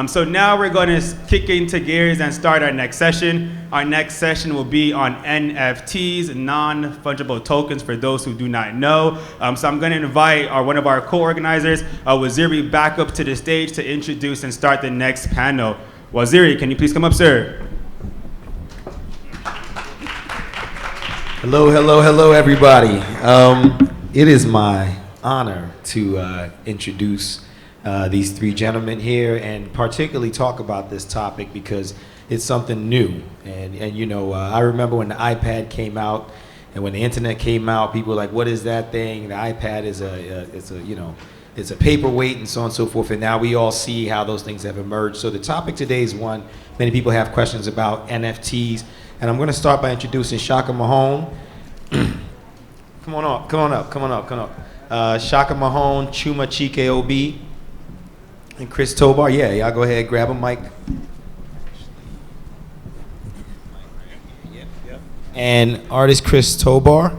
So now we're going to kick into gears and start our next session. Our next session will be on NFTs, non-fungible tokens, for those who do not know. So I'm going to invite one of our co-organizers, Waziri, back up to the stage to introduce and start the next panel. Waziri, can you please come up, sir? Hello, everybody. It is my honor to introduce these three gentlemen here and particularly talk about this topic because it's something new. And you know, I remember when the iPad came out and when the internet came out, people were like, what is that thing? The iPad is it's a paperweight and so on and so forth. And now we all see how those things have emerged. So the topic today is one many people have questions about NFTs. And I'm going to start by introducing Shaka Mahone. Come on up. Shaka Mahone, Chuma Chike OB, and Chris Tobar. Yeah, y'all go ahead, grab a mic. And artist Chris Tobar.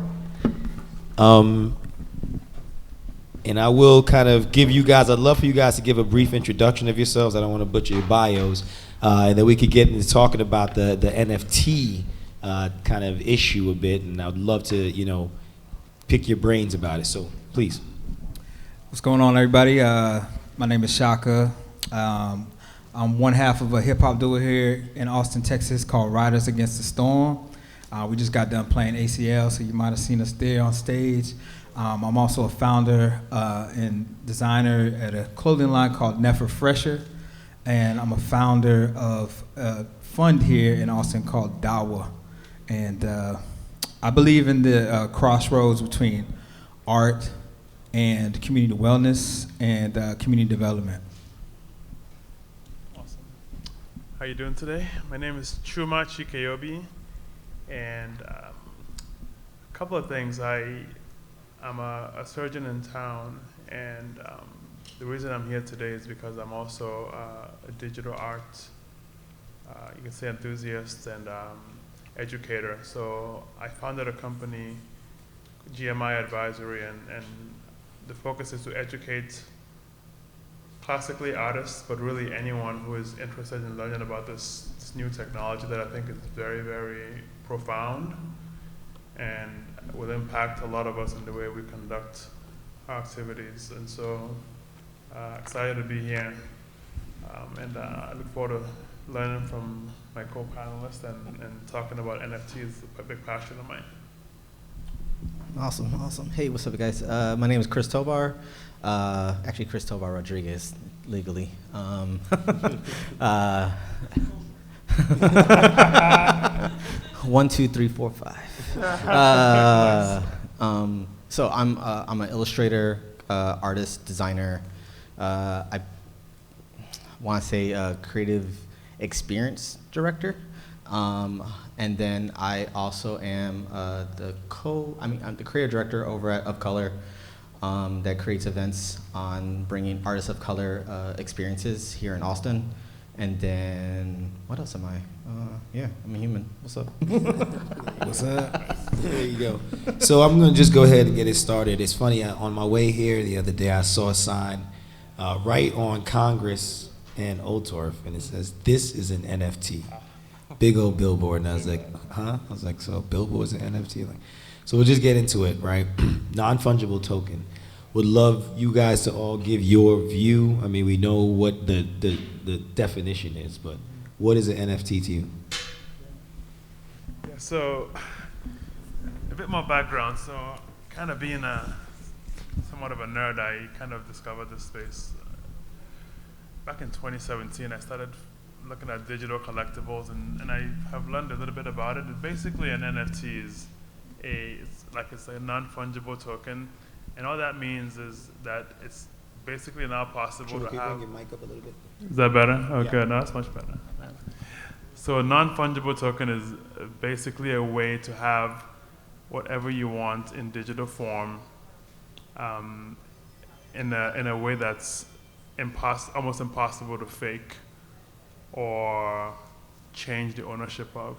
And I will kind of give you guys, I'd love for you guys to give a brief introduction of yourselves. I don't want to butcher your bios. And then we could get into talking about the NFT kind of issue a bit. And I would love to, you know, pick your brains about it. So please. What's going on, everybody? My name is Shaka. I'm one half of a hip hop duo here in Austin, Texas called Riders Against the Storm. We just got done playing ACL, so you might have seen us there on stage. I'm also a founder and designer at a clothing line called Never Fresher. And I'm a founder of a fund here in Austin called Dawa. And I believe in the crossroads between art and community wellness and community development. Awesome. How you doing today? My name is Chuma Chikeobi, and a couple of things. I'm a surgeon in town, and the reason I'm here today is because I'm also a digital art, you can say enthusiast and educator. So I founded a company, GMI Advisory, and the focus is to educate classically artists, but really anyone who is interested in learning about this new technology that I think is very, very profound and will impact a lot of us in the way we conduct our activities. And so excited to be here, and I look forward to learning from my co-panelists and talking about NFTs, a big passion of mine. Awesome. Hey, what's up, guys? My name is Chris Tobar. Actually, Chris Tobar Rodriguez, legally. 1, 2, 3, 4, 5. So I'm an illustrator, artist, designer. I want to say creative experience director. And then I also am I'm the creative director over at Of Color, that creates events on bringing artists of color experiences here in Austin. And then, what else am I? Yeah, I'm a human. What's up? What's up? There you go. So I'm going to just go ahead and get it started. It's funny, on my way here the other day, I saw a sign right on Congress and Old Torf, and it says, "This is an NFT." Big old billboard, and I was like, huh? I was like, so billboard's an NFT? Like, so we'll just get into it, right? Non-fungible token. Would love you guys to all give your view. I mean, we know what the definition is, but what is an NFT to you? Yeah, so a bit more background. So kind of being somewhat of a nerd, I kind of discovered this space. Back in 2017, I started looking at digital collectibles, and I have learned a little bit about it. Basically, an NFT is it's a non-fungible token, and all that means is that it's basically now possible to have. Your mic up a little bit. Is that better? Okay, Yeah. no, that's much better. So a non-fungible token is basically a way to have whatever you want in digital form, in a way that's almost impossible to fake or change the ownership of,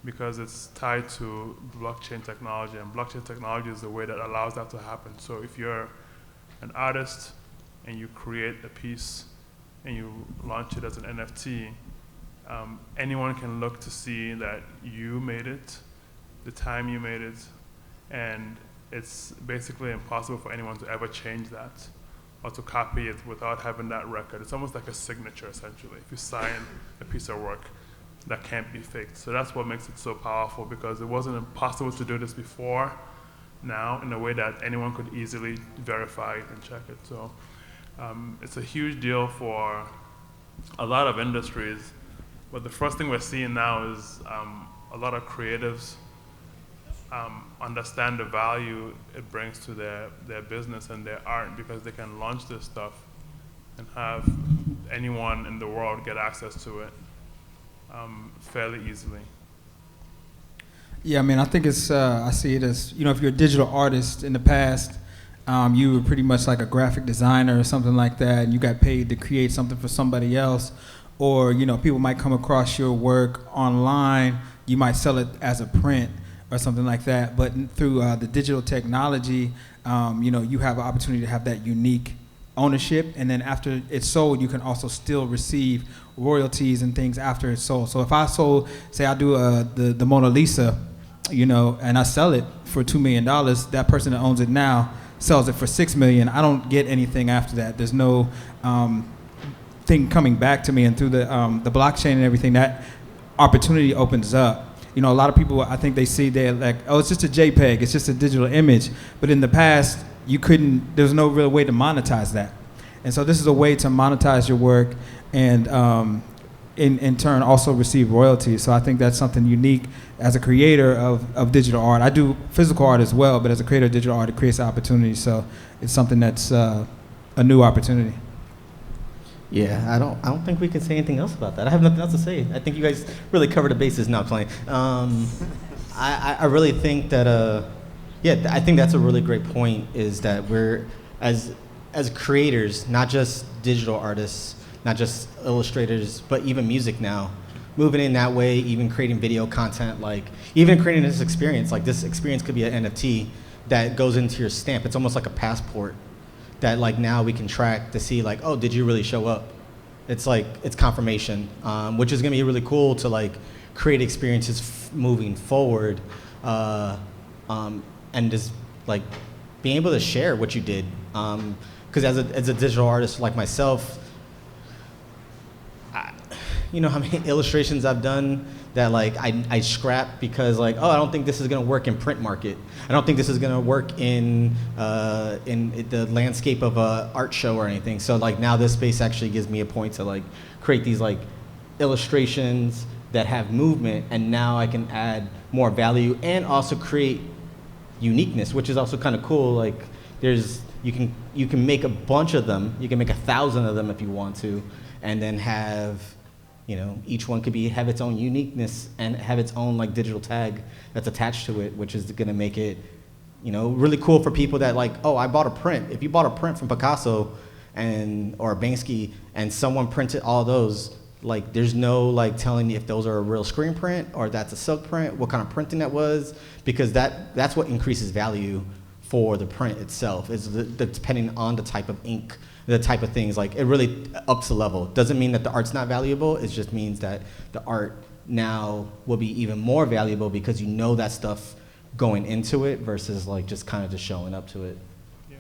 because it's tied to blockchain technology, and blockchain technology is the way that allows that to happen. So if you're an artist and you create a piece and you launch it as an NFT, anyone can look to see that you made it, the time you made it, and it's basically impossible for anyone to ever change that or to copy it without having that record. It's almost like a signature, essentially. If you sign a piece of work, that can't be faked. So that's what makes it so powerful, because it wasn't impossible to do this before, now, in a way that anyone could easily verify it and check it. So it's a huge deal for a lot of industries. But the first thing we're seeing now is a lot of creatives understand the value it brings to their business and their art, because they can launch this stuff and have anyone in the world get access to it fairly easily. Yeah, I mean, I think it's, I see it as, you know, if you're a digital artist in the past, you were pretty much like a graphic designer or something like that, and you got paid to create something for somebody else. Or, you know, people might come across your work online, you might sell it as a print or something like that. But through the digital technology, you know, you have an opportunity to have that unique ownership, and then after it's sold, you can also still receive royalties and things after it's sold. So if I sold, say I do the Mona Lisa, you know, and I sell it for $2 million, that person that owns it now sells it for $6 million. I don't get anything after that. There's no thing coming back to me, and through the blockchain and everything, that opportunity opens up. You know, a lot of people, I think they see, they're like, oh, it's just a JPEG, it's just a digital image. But in the past, you couldn't, there's no real way to monetize that. And so this is a way to monetize your work and in turn also receive royalties. So I think that's something unique as a creator of digital art. I do physical art as well, but as a creator of digital art, it creates opportunities. So it's something that's a new opportunity. Yeah, I don't think we can say anything else about that. I have nothing else to say. I think you guys really covered the bases. Not playing. I really think that I think that's a really great point. Is that we're as creators, not just digital artists, not just illustrators, but even music now, moving in that way. Even creating video content, like even creating this experience. Like this experience could be an NFT that goes into your stamp. It's almost like a passport that like now we can track to see like, oh, did you really show up? It's like, it's confirmation, which is gonna be really cool to like create experiences moving forward, and just like being able to share what you did. Because as a digital artist like myself, you know how many illustrations I've done that like I scrap because like, oh, I don't think this is gonna work in print market. I don't think this is gonna work in the landscape of a art show or anything. So like now this space actually gives me a point to like create these like illustrations that have movement, and now I can add more value and also create uniqueness, which is also kind of cool. Like you can make a bunch of them. You can make 1,000 of them if you want to, and then have, you know, each one could have its own uniqueness and have its own like digital tag that's attached to it, which is gonna make it, you know, really cool for people that like, oh, I bought a print. If you bought a print from Picasso or Banksy and someone printed all those, like there's no like telling if those are a real screen print or that's a silk print, what kind of printing that was, because that's what increases value for the print itself, is depending on the type of ink, the type of things. Like it really ups the level. Doesn't mean that the art's not valuable, it just means that the art now will be even more valuable because you know that stuff going into it versus like just kind of just showing up to it. Yeah,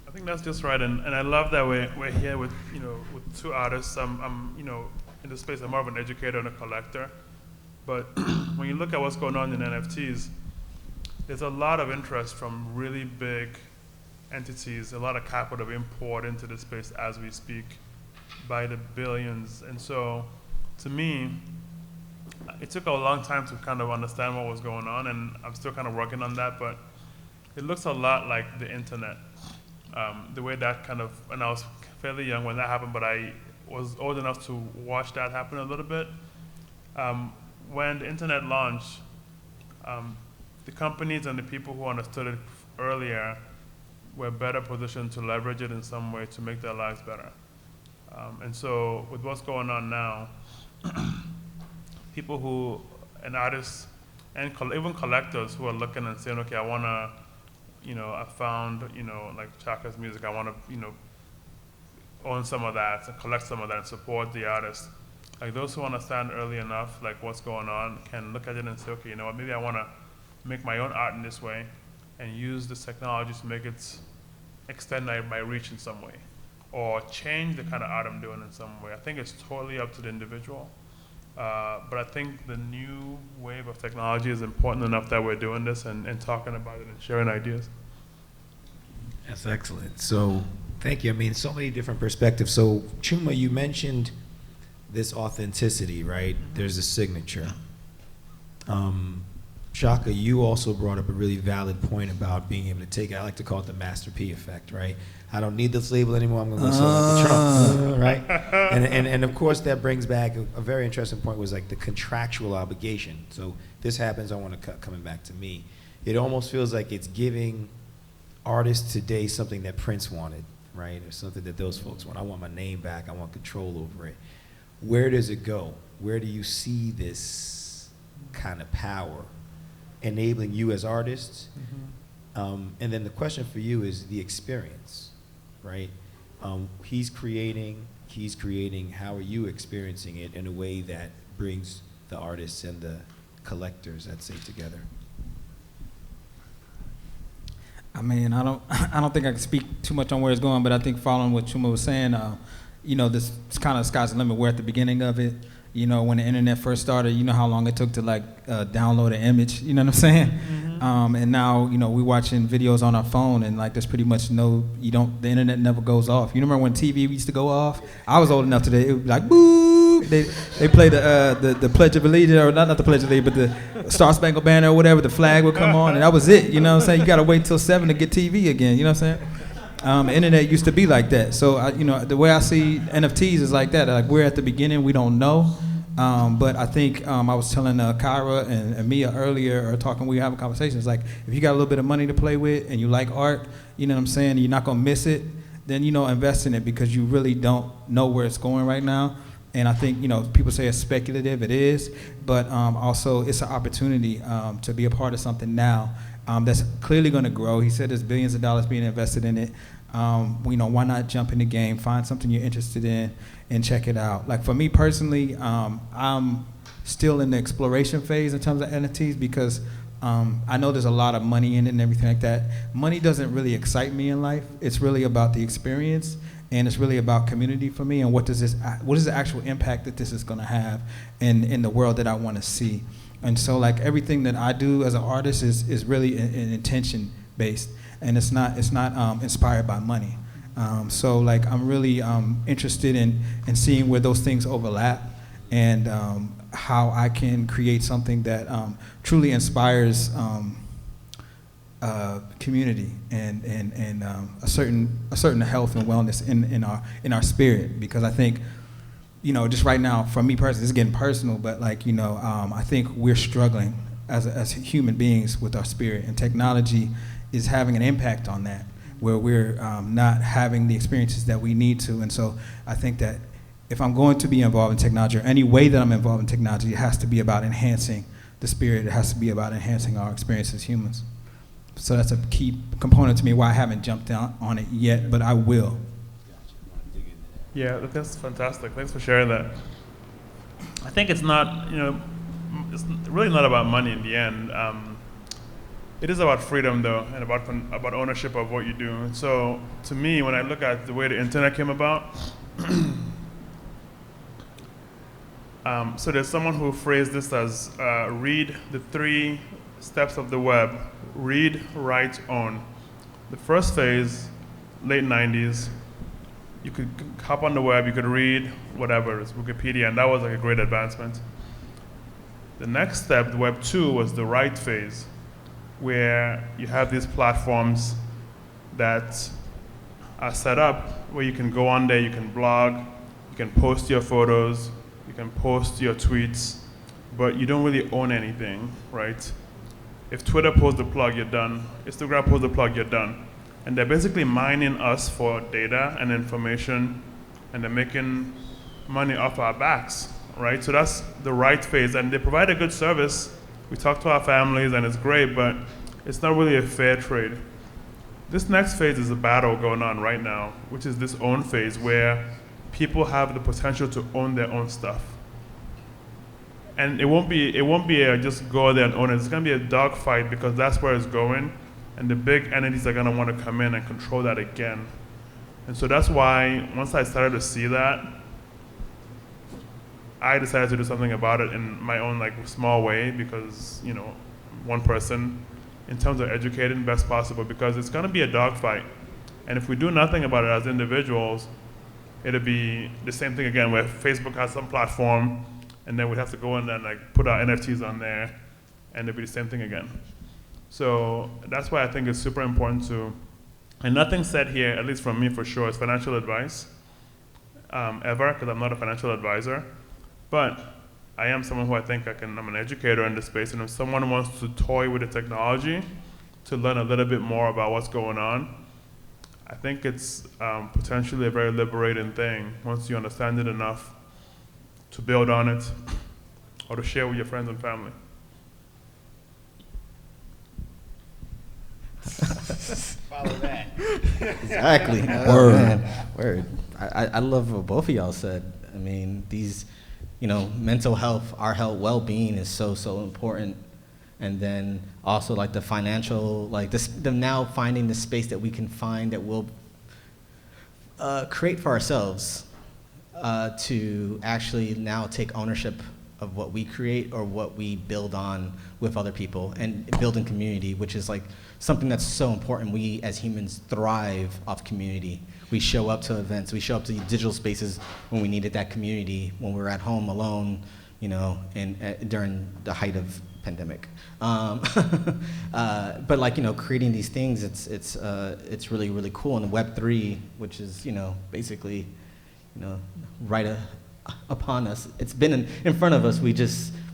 I think that's just right, and I love that we're here with, you know, with two artists. I'm you know, in this space I'm more of an educator and a collector, but when you look at what's going on in NFTs, there's a lot of interest from really big entities, a lot of capital being poured into this space as we speak by the billions. And so to me, it took a long time to kind of understand what was going on, and I'm still kind of working on that, but it looks a lot like the internet. The way that kind of, and I was fairly young when that happened, but I was old enough to watch that happen a little bit. When the internet launched, the companies and the people who understood it earlier were better positioned to leverage it in some way to make their lives better. And so with what's going on now, people and artists, and even collectors who are looking and saying, okay, I wanna, you know, I found, you know, like Chaka's music, I wanna, you know, own some of that and collect some of that and support the artist. Like those who understand early enough, like what's going on, can look at it and say, okay, you know what, maybe I want to make my own art in this way and use this technology to make it extend my reach in some way or change the kind of art I'm doing in some way. I think it's totally up to the individual. But I think the new wave of technology is important enough that we're doing this and talking about it and sharing ideas. That's excellent. So thank you. I mean, so many different perspectives. So Chuma, you mentioned this authenticity, right? There's a signature. Shaka, you also brought up a really valid point about being able to take it. I like to call it the Master P effect, right? I don't need this label anymore. I'm going to go sell it to Trump, right? And of course, that brings back a very interesting point was like the contractual obligation. So this happens, I want to coming back to me. It almost feels like it's giving artists today something that Prince wanted, right? Or something that those folks want. I want my name back. I want control over it. Where does it go? Where do you see this kind of power enabling you as artists? And then the question for you is the experience, right? He's creating, how are you experiencing it in a way that brings the artists and the collectors, I'd say, together? I mean, I don't think I can speak too much on where it's going, but I think following what Chuma was saying, you know, this kind of sky's the limit. We're at the beginning of it. You know, when the internet first started, you know how long it took to like download an image. You know what I'm saying? And now, you know, we're watching videos on our phone, and like there's pretty much the internet never goes off. You remember when TV used to go off? I was old enough today. It would be like boo. They play the Pledge of Allegiance, or not the Pledge of Allegiance, but the Star Spangled Banner or whatever. The flag would come on, and that was it. You know what I'm saying? You got to wait till 7 to get TV again. You know what I'm saying? The internet used to be like that. So, you know, the way I see NFTs is like that. Like we're at the beginning, we don't know. But I think I was telling Kyra and Mia earlier, or talking, we were having conversations, like if you got a little bit of money to play with and you like art, you know what I'm saying, you're not going to miss it, then, you know, invest in it because you really don't know where it's going right now. And I think, you know, people say it's speculative, it is, but also it's an opportunity to be a part of something now that's clearly going to grow. He said there's billions of dollars being invested in it. You know, why not jump in the game, find something you're interested in, and check it out. Like for me personally, I'm still in the exploration phase in terms of NFTs because I know there's a lot of money in it and everything like that. Money doesn't really excite me in life. It's really about the experience, and it's really about community for me, and what is the actual impact that this is going to have in the world that I want to see. And so like everything that I do as an artist is really an intention based, and it's not inspired by money. So like I'm really interested in seeing where those things overlap, and how I can create something that truly inspires community and a certain health and wellness in our spirit. Because I think, you know, just right now, for me personally, it's getting personal, but like, you know, I think we're struggling as human beings with our spirit, and technology is having an impact on that, where we're not having the experiences that we need to. And so I think that if I'm going to be involved in technology, or any way that I'm involved in technology, it has to be about enhancing the spirit. It has to be about enhancing our experience as humans. So that's a key component to me why I haven't jumped on it yet, but I will. Yeah, that's fantastic. Thanks for sharing that. I think it's not, you know, it's really not about money in the end. It is about freedom, though, and about ownership of what you do. So, to me, when I look at the way the internet came about, so there's someone who phrased this as read the 3 steps of the web: read, write, own. The first phase, late 90s, you could hop on the web, you could read whatever, it's Wikipedia, and that was like a great advancement. The next step, the Web 2, was the write phase, where you have these platforms that are set up where you can go on there, you can blog, you can post your photos, you can post your tweets, but you don't really own anything, right? If Twitter pulls the plug, you're done. Instagram pulls the plug, you're done. And they're basically mining us for data and information, and they're making money off our backs, right? So that's the right phase, and they provide a good service. We talk to our families, and it's great, but it's not really a fair trade. this next phase is a battle going on right now, which is this own phase where people have the potential to own their own stuff. And it won't be a just go there and own it. It's going to be a dogfight because that's where it's going. And the big entities are going to want to come in and control that again. And so that's why once I started to see that, I decided to do something about it in my own like small way because, you know, one person in terms of educating best possible because it's going to be a dogfight. And if we do nothing about it as individuals, it'll be the same thing again where Facebook has some platform and then we'd have to go in and like put our NFTs on there and it'll be the same thing again. So that's why I think it's super important to, and nothing said here, at least from me for sure, is financial advice ever, because I'm not a financial advisor. But I am someone who I think I'm an educator in this space, and if someone wants to toy with the technology to learn a little bit more about what's going on, I think it's potentially a very liberating thing once you understand it enough to build on it or to share with your friends and family. Follow that. Exactly. Word. Man. Word. I love what both of y'all said. I mean, these, you know, mental health, our health, well-being is so important. And then also like the financial, like this, the now finding the space that we can find that we'll create for ourselves to actually now take ownership of what we create or what we build on with other people and building community, which is like something that's so important. We as humans thrive off community. We show up to events, we show up to digital spaces when we needed that community, when we were at home alone, you know, and during the height of pandemic. But like, you know, creating these things, it's really cool. And Web3, which is, you know, basically, you know, right upon us. It's been in front of us.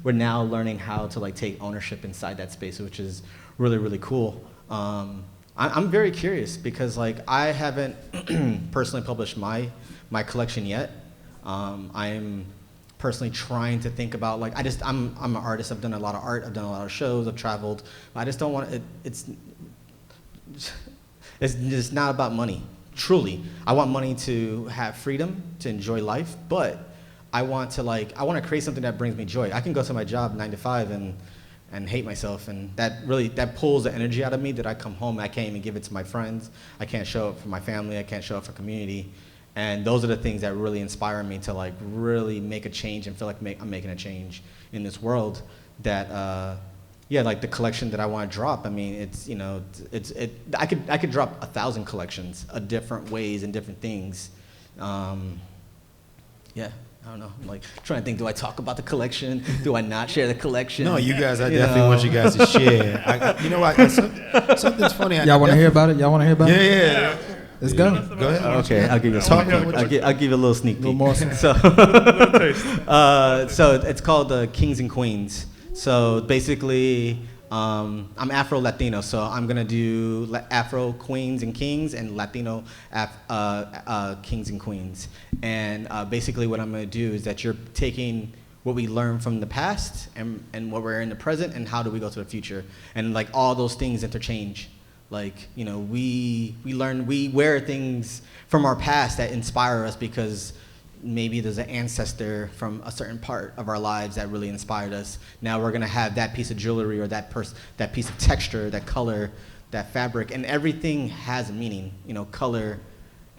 We're now learning how to like take ownership inside that space, which is really cool. I'm very curious because like I haven't personally published my collection yet. I'm personally trying to think about like I'm an artist. I've done a lot of art. I've done a lot of shows. I've traveled. I just don't want it. It's just not about money. Truly, I want money to have freedom to enjoy life, but I want to create something that brings me joy. I can go to my job 9 to 5 and hate myself, and that pulls the energy out of me that I come home, I can't even give it to my friends. I can't show up for my family. I can't show up for community. And those are the things that really inspire me to like really make a change and feel like I'm making a change in this world that, yeah, like the collection that I want to drop. I mean, it's, you know, I could drop 1,000 collections of different ways and different things. Yeah. I don't know. I'm like trying to think, do I talk about the collection? Do I not share the collection? No, you guys, I definitely want you guys to share. You know what? Something's funny. Y'all want to hear about it? Y'all want to hear about it? Yeah. Let's go. Go ahead. Okay, I'll give you I'll give you a little sneak peek. more. So it's called Kings and Queens. So basically, I'm Afro-Latino, so I'm gonna do Afro Queens and Kings and Latino Kings and Queens. And basically what I'm gonna do is that you're taking what we learned from the past and what we're in the present and how do we go to the future. And like all those things interchange. Like, you know, we wear things from our past that inspire us because maybe there's an ancestor from a certain part of our lives that really inspired us. Now we're gonna have that piece of jewelry or that piece of texture, that color, that fabric, and everything has a meaning. You know, color,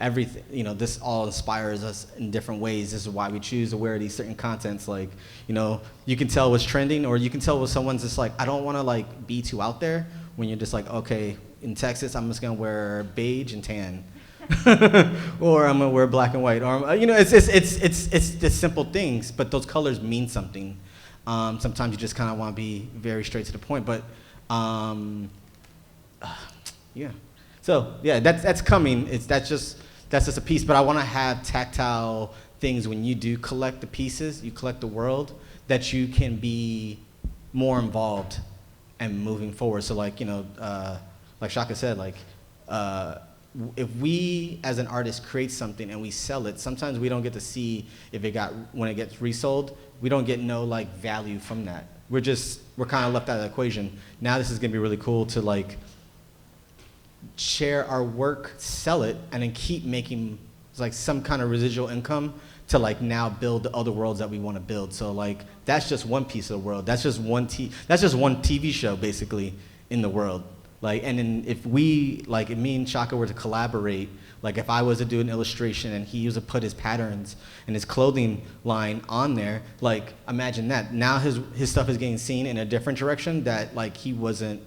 everything. You know, this all inspires us in different ways. This is why we choose to wear these certain contents. Like, you know, you can tell what's trending, or you can tell when someone's just like, I don't want to like be too out there. When you're just like, okay, in Texas, I'm just gonna wear beige and tan. Or I'm gonna wear black and white, or you know, it's the simple things, but those colors mean something. Sometimes you just kind of want to be very straight to the point, but yeah. So yeah, that's coming. That's just a piece, but I want to have tactile things when you do collect the pieces, you collect the world, that you can be more involved and moving forward. So like, you know, like Shaka said, like. If we as an artist create something and we sell it, sometimes we don't get to see when it gets resold, we don't get no like value from that. We're kind of left out of the equation. Now this is gonna be really cool to like share our work, sell it, and then keep making like some kind of residual income to like now build the other worlds that we want to build. So like that's just one piece of the world. That's just one TV show basically in the world. Like, and then if we, like, if me and Shaka were to collaborate, like if I was to do an illustration and he was to put his patterns and his clothing line on there, like imagine that. Now his stuff is getting seen in a different direction that like he wasn't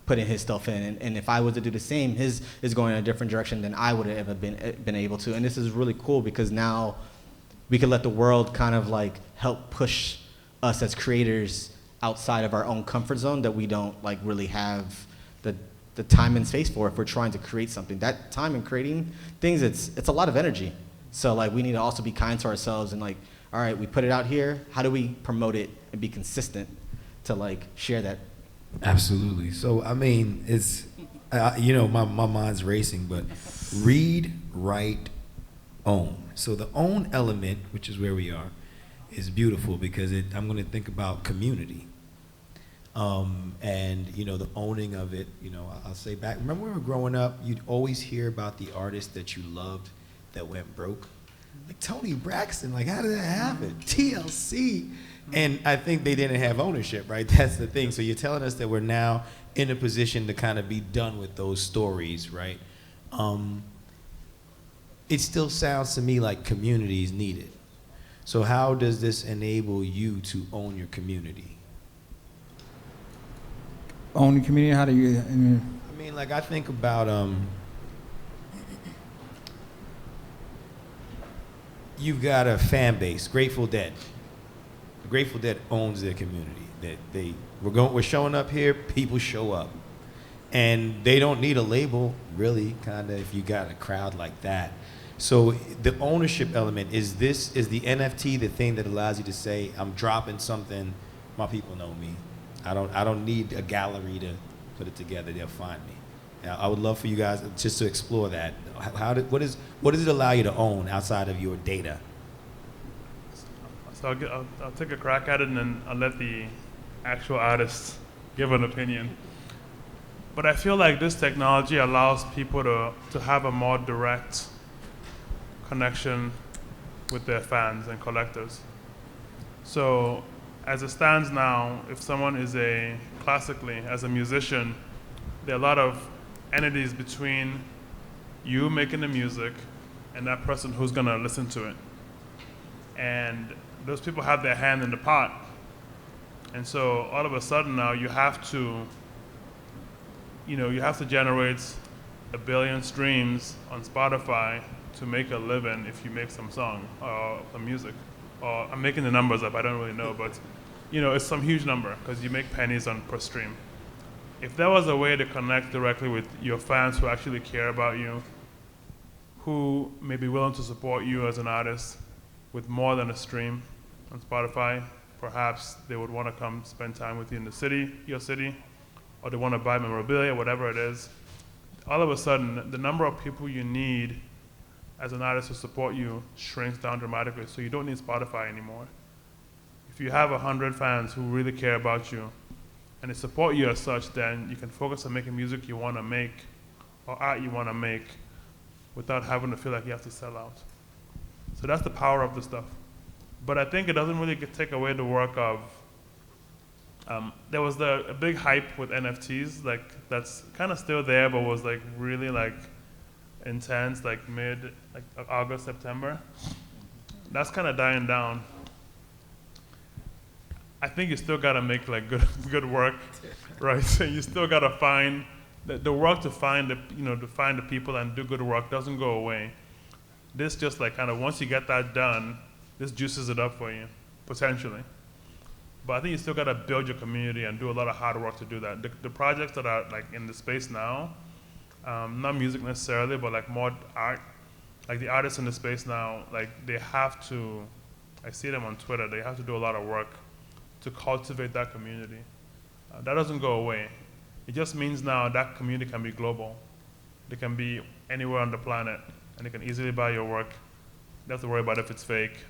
putting his stuff in. And if I was to do the same, his is going in a different direction than I would have ever been able to. And this is really cool because now we can let the world kind of like help push us as creators outside of our own comfort zone that we don't like really have the time and space for if we're trying to create something. That time in creating things, it's a lot of energy. So like we need to also be kind to ourselves and like, all right, we put it out here, how do we promote it and be consistent to like share that? Absolutely. So I mean, it's you know, my mind's racing, but read, write, own. So the own element, which is where we are, is beautiful because I'm going to think about community. And you know, the owning of it, you know, I'll say back, remember when we were growing up, you'd always hear about the artist that you loved that went broke. Like Tony Braxton, like how did that happen? TLC. And I think they didn't have ownership, right? That's the thing. So you're telling us that we're now in a position to kind of be done with those stories, right? It still sounds to me like community is needed. So how does this enable you to own your community? Own the community, how do you, I mean, like I think about, you've got a fan base, Grateful Dead. The Grateful Dead owns their community. We're showing up here, people show up. And they don't need a label, really, kind of, if you got a crowd like that. So the ownership element, is the NFT the thing that allows you to say, I'm dropping something, my people know me. I don't need a gallery to put it together, they'll find me. Now, I would love for you guys just to explore that. What does it allow you to own outside of your data? So I'll take a crack at it and then I'll let the actual artist give an opinion. But I feel like this technology allows people to have a more direct connection with their fans and collectors. So as it stands now, if someone is classically, as a musician, there are a lot of entities between you making the music and that person who's gonna listen to it. And those people have their hand in the pot. And so all of a sudden now you have to generate 1 billion streams on Spotify to make a living if you make some song or some music. Or I'm making the numbers up, I don't really know, but it's some huge number because you make pennies per stream. If there was a way to connect directly with your fans who actually care about you, who may be willing to support you as an artist with more than a stream on Spotify, perhaps they would want to come spend time with you in your city, or they want to buy memorabilia, whatever it is. All of a sudden, the number of people you need as an artist to support you shrinks down dramatically, so you don't need Spotify anymore. If you have 100 fans who really care about you and they support you as such, then you can focus on making music you want to make or art you want to make without having to feel like you have to sell out. So that's the power of the stuff. But I think it doesn't really take away the work of, there was a big hype with NFTs, like that's kind of still there, but was like really like intense, like August, September. That's kind of dying down. I think you still gotta make like good work, right? So you still gotta find the work to find the people and do good work doesn't go away. This just like kind of once you get that done, this juices it up for you, potentially. But I think you still gotta build your community and do a lot of hard work to do that. The projects that are like in the space now, not music necessarily, but like more art, like the artists in the space now, like they have to, I see them on Twitter, they have to do a lot of work to cultivate that community. That doesn't go away. It just means now that community can be global. They can be anywhere on the planet, and they can easily buy your work. You don't have to worry about if it's fake.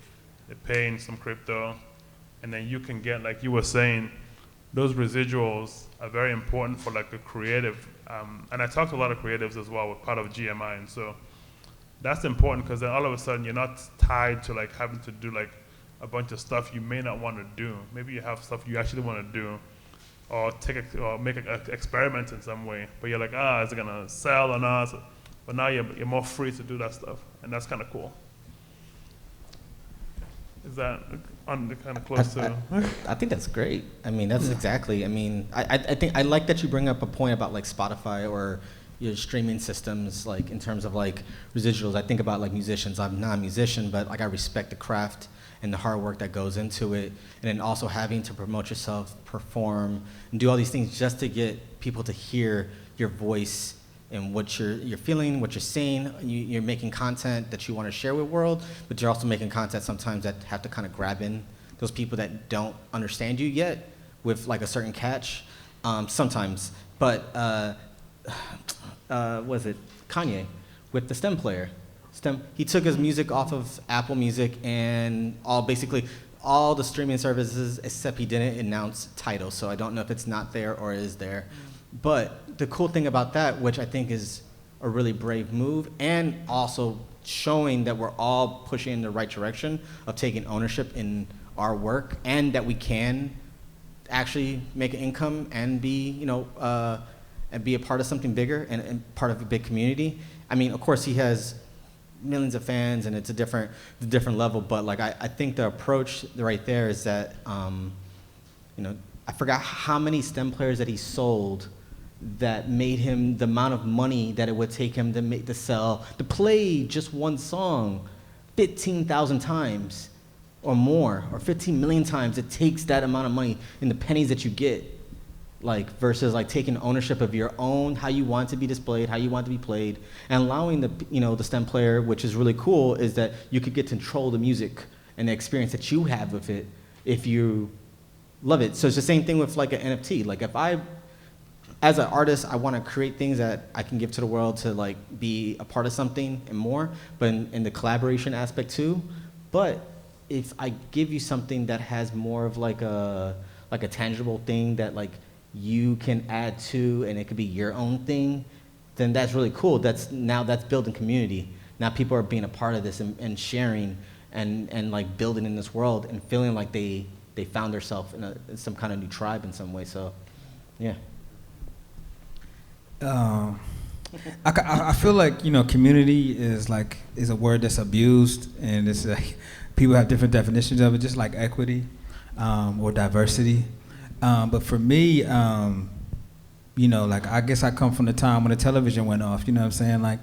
They pay in some crypto, and then you can get, like you were saying, those residuals are very important for like a creative. And I talk to a lot of creatives as well, with part of GMI, and so that's important because then all of a sudden you're not tied to like having to do like a bunch of stuff you may not want to do. Maybe you have stuff you actually want to do, or make an experiment in some way. But you're like, is it gonna sell or not? But now you're more free to do that stuff, and that's kind of cool. Is that kind of close to? I think that's great. I mean, that's exactly. I mean, I think I like that you bring up a point about like Spotify or your streaming systems, like in terms of like residuals. I think about like musicians. I'm not a musician, but like I respect the craft and the hard work that goes into it, and then also having to promote yourself, perform, and do all these things just to get people to hear your voice and what you're feeling, what you're saying. You're making content that you want to share with the world, but you're also making content sometimes that have to kind of grab in those people that don't understand you yet with like a certain catch, sometimes. But was it Kanye with the stem player? He took his music off of Apple Music and basically all the streaming services, except he didn't announce Tidal, so I don't know if it's not there or is there. But the cool thing about that, which I think is a really brave move, and also showing that we're all pushing in the right direction of taking ownership in our work, and that we can actually make an income and be, and be a part of something bigger and part of a big community. I mean, of course, he has millions of fans, and it's a different level. But like, I think the approach right there is that, I forgot how many stem players that he sold that made him the amount of money that it would take him to play just one song 15,000 times or more, or 15 million times. It takes that amount of money in the pennies that you get, like, versus like taking ownership of your own, how you want to be displayed, how you want to be played, and allowing the stem player, which is really cool, is that you could get to control the music and the experience that you have with it if you love it. So it's the same thing with like an NFT. Like, if as an artist, I want to create things that I can give to the world to like be a part of something and more, but in the collaboration aspect too. But if I give you something that has more of like a tangible thing that like you can add to, and it could be your own thing, then that's really cool. That's building community. Now people are being a part of this and sharing and like building in this world and feeling like they found themselves in some kind of new tribe in some way. So, yeah. I feel like community is a word that's abused, and it's like people have different definitions of it, just like equity or diversity. But for me, like, I guess I come from the time when the television went off. You know what I'm saying?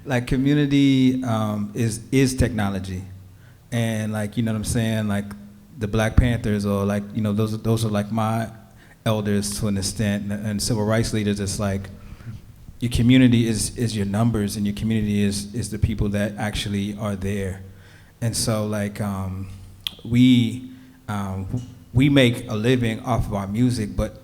Like community is technology, and like, you know what I'm saying? Like the Black Panthers, or like, those are like my elders to an extent, and civil rights leaders. It's like your community is your numbers, and your community is the people that actually are there. And so like we make a living off of our music, but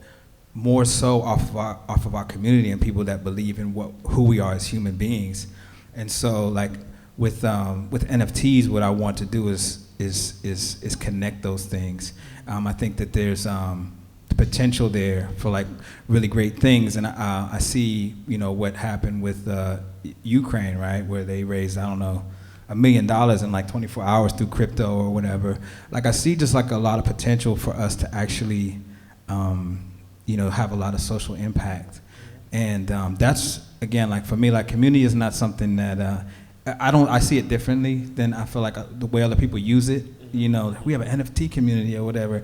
more so off of our community and people that believe in who we are as human beings. And so like with NFTs, what I want to do is connect those things. I think that there's the potential there for like really great things, and I see what happened with Ukraine, right, where they raised, I don't know, $1 million in like 24 hours through crypto or whatever. Like, I see just like a lot of potential for us to actually have a lot of social impact. And that's, again, like for me, like community is not something that I see it differently than I feel like the way other people use it. We have an NFT community or whatever.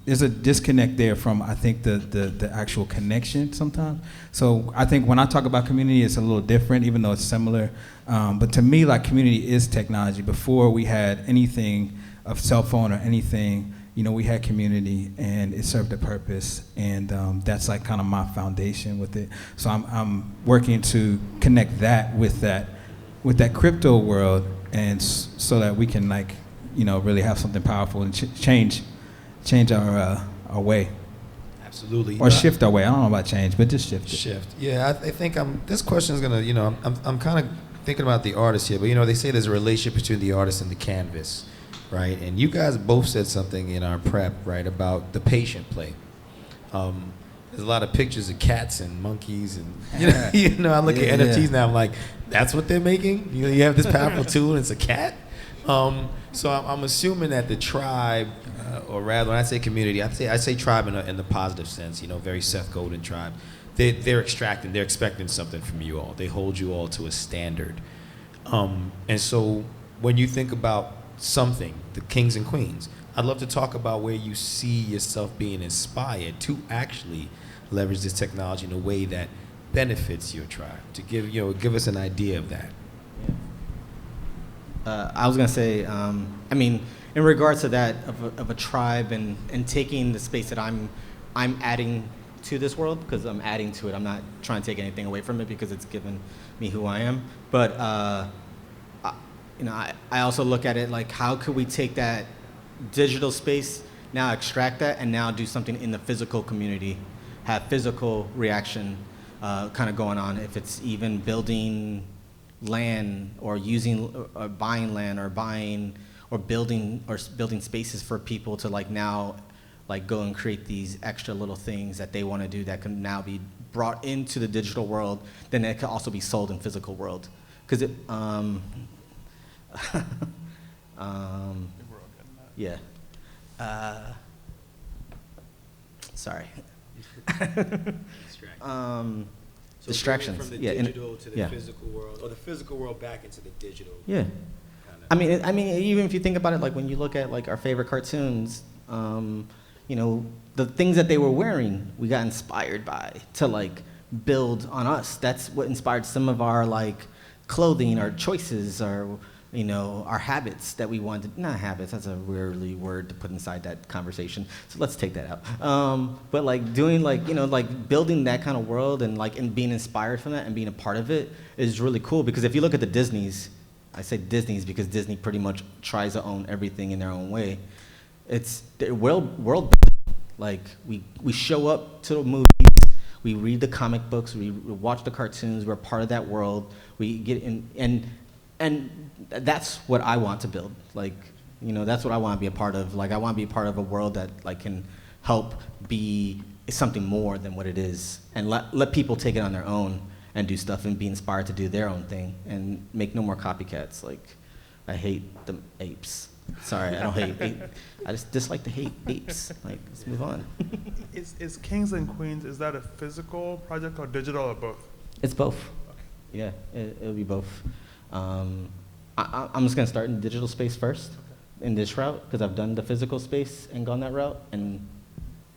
There's a disconnect there from, I think, the actual connection sometimes. So I think when I talk about community, it's a little different, even though it's similar. But to me, like, community is technology. Before we had anything of cell phone or anything, we had community, and it served a purpose. And that's like kind of my foundation with it. So I'm working to connect that with that crypto world, and so that we can like, really have something powerful and change our way. Absolutely. Or shift our way. I don't know about change, but just shift it. Shift. Yeah, I think this question is gonna, I'm kind of thinking about the artist here, but they say there's a relationship between the artist and the canvas. right? And you guys both said something in our prep, right, about the patient play. There's a lot of pictures of cats and monkeys, and I look at NFTs now. I'm like, that's what they're making. You have this powerful tool, and it's a cat. So I'm assuming that the tribe, or rather, when I say community, I say tribe in the positive sense. Very Seth Godin tribe. They're expecting something from you all. They hold you all to a standard. And so when you think about something, the kings and queens, I'd love to talk about where you see yourself being inspired to actually leverage this technology in a way that benefits your tribe. To give us an idea of that. I was gonna say, in regards to that of a tribe and taking the space that I'm adding to this world, because I'm adding to it. I'm not trying to take anything away from it because it's given me who I am. But I also look at it like, how could we take that digital space, now extract that, and now do something in the physical community, have physical reaction kind of going on. If it's even building land or buying land or building spaces for people to now go and create these extra little things that they want to do that can now be brought into the digital world, then it can also be sold in physical world. Because it, yeah. Sorry. So distractions. From the Yeah, digital to the physical world, or the physical world back into the digital. Yeah. I mean, even if you think about it, like when you look at our favorite cartoons, the things that they were wearing, we got inspired by to build on us. That's what inspired some of our clothing, our choices, our habits that we wanted. Not habits. That's a weirdly word to put inside that conversation. So let's take that out. But doing building that kind of world and being inspired from that and being a part of it is really cool. Because if you look at the Disneys, I say Disneys because Disney pretty much tries to own everything in their own way. It's the world building. We show up to the movies, we read the comic books, we watch the cartoons, we're part of that world. We get in, and that's what I want to build. That's what I want to be a part of. I want to be a part of a world that can help be something more than what it is, and let people take it on their own and do stuff and be inspired to do their own thing and make no more copycats. I hate the apes. Sorry, I don't hate apes. I just dislike to hate apes. Let's move on. Is Kings and Queens, is that a physical project or digital or both? It's both. Yeah, it'll be both. I'm just gonna start in the digital space first, in this route, because I've done the physical space and gone that route, and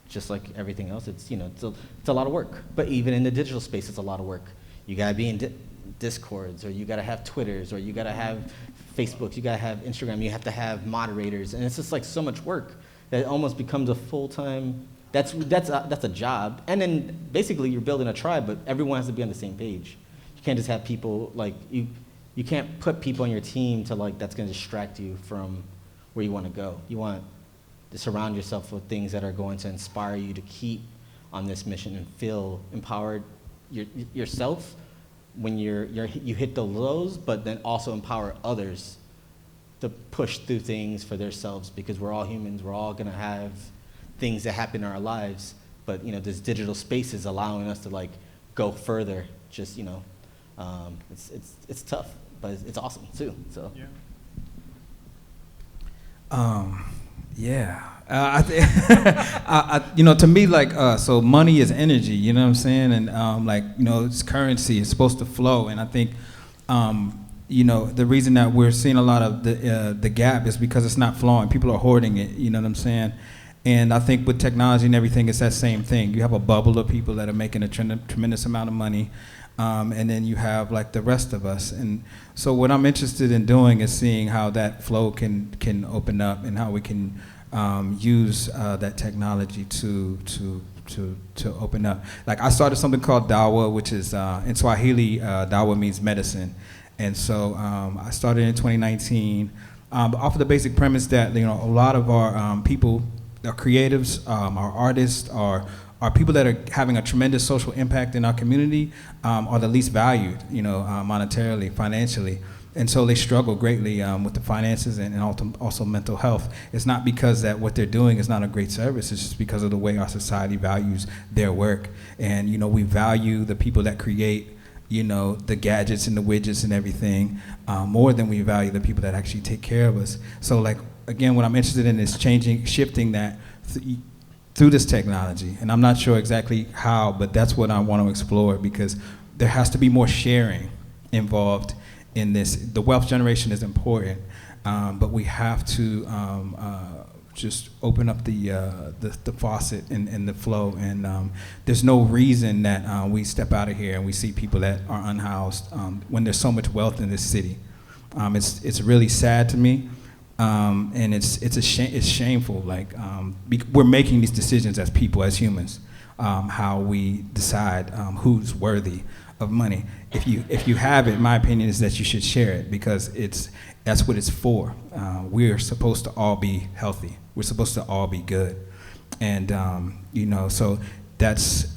just like everything else, it's a lot of work. But even in the digital space, it's a lot of work. You gotta be in Discords, or you gotta have Twitters, or you gotta have Facebook, you gotta have Instagram, you have to have moderators, and it's just so much work that it almost becomes a full-time. That's a job, and then basically you're building a tribe, but everyone has to be on the same page. You can't just have people you can't put people on your team to that's gonna distract you from where you want to go. You want to surround yourself with things that are going to inspire you to keep on this mission and feel empowered yourself when you hit the lows, but then also empower others to push through things for themselves, because we're all humans. We're all gonna have things that happen in our lives, but this digital space is allowing us to go further. Just it's tough, but it's awesome too. So yeah. To me, so money is energy, you know what I'm saying? And, it's currency, it's supposed to flow. And I think, the reason that we're seeing a lot of the gap is because it's not flowing. People are hoarding it, you know what I'm saying? And I think with technology and everything, it's that same thing. You have a bubble of people that are making a tremendous amount of money. And then you have the rest of us. And so what I'm interested in doing is seeing how that flow can open up, and how we can use that technology to open up. I started something called Dawa, which is in Swahili, Dawa means medicine. And so I started in 2019 off of the basic premise that a lot of our people, our creatives, our artists, are people that are having a tremendous social impact in our community, are the least valued, monetarily, financially. And so they struggle greatly with the finances and also mental health. It's not because that what they're doing is not a great service. It's just because of the way our society values their work. And, you know, we value the people that create, you know, the gadgets and the widgets and everything more than we value the people that actually take care of us. So, like, again, what I'm interested in is shifting that through this technology. And I'm not sure exactly how, but that's what I want to explore, because there has to be more sharing involved in this. The wealth generation is important, but we have to just open up the faucet and the flow. And there's no reason that we step out of here and we see people that are unhoused when there's so much wealth in this city. It's really sad to me, and it's shameful. Like we're making these decisions as people, as humans, how we decide who's worthy of money. If you have it, my opinion is that you should share it, because that's what it's for. We're supposed to all be healthy. We're supposed to all be good. And you know, so that's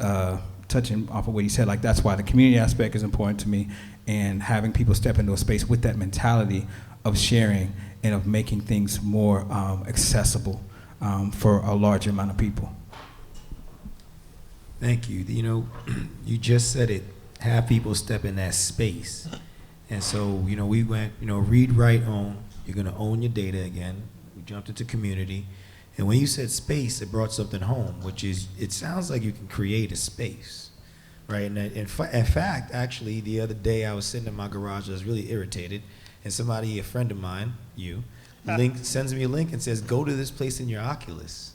touching off of what he said. Like, that's why the community aspect is important to me, and having people step into a space with that mentality of sharing and of making things more accessible for a larger amount of people. Thank you. You know, you just said it. Have people step in that space. And so, you know, we went, you know, read, write, own. You're going to own your data again. We jumped into community. And when you said space, it brought something home, which is, it sounds like you can create a space, right? And in fact, actually, the other day I was sitting in my garage, I was really irritated, and somebody, a friend of mine, sends me a link and says, go to this place in your Oculus.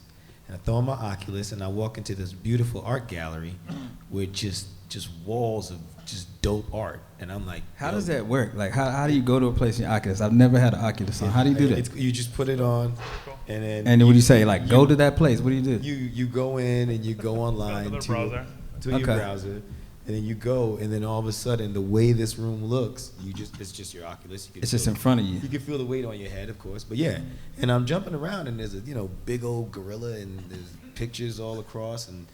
And I throw on my Oculus, and I walk into this beautiful art gallery with just walls of just dope art. And I'm like, how does that work? Like, how do you go to a place in your Oculus? I've never had an Oculus on. How do you do that? You just put it on, and then. And then what do you say? Like, go to that place. What do you do? You go in and you go online to your browser, and then you go, and then all of a sudden, the way this room looks, it's just your Oculus. It's just in front of you. You can feel the weight on your head, of course, but yeah. And I'm jumping around, and there's a big old gorilla, and there's pictures all across, and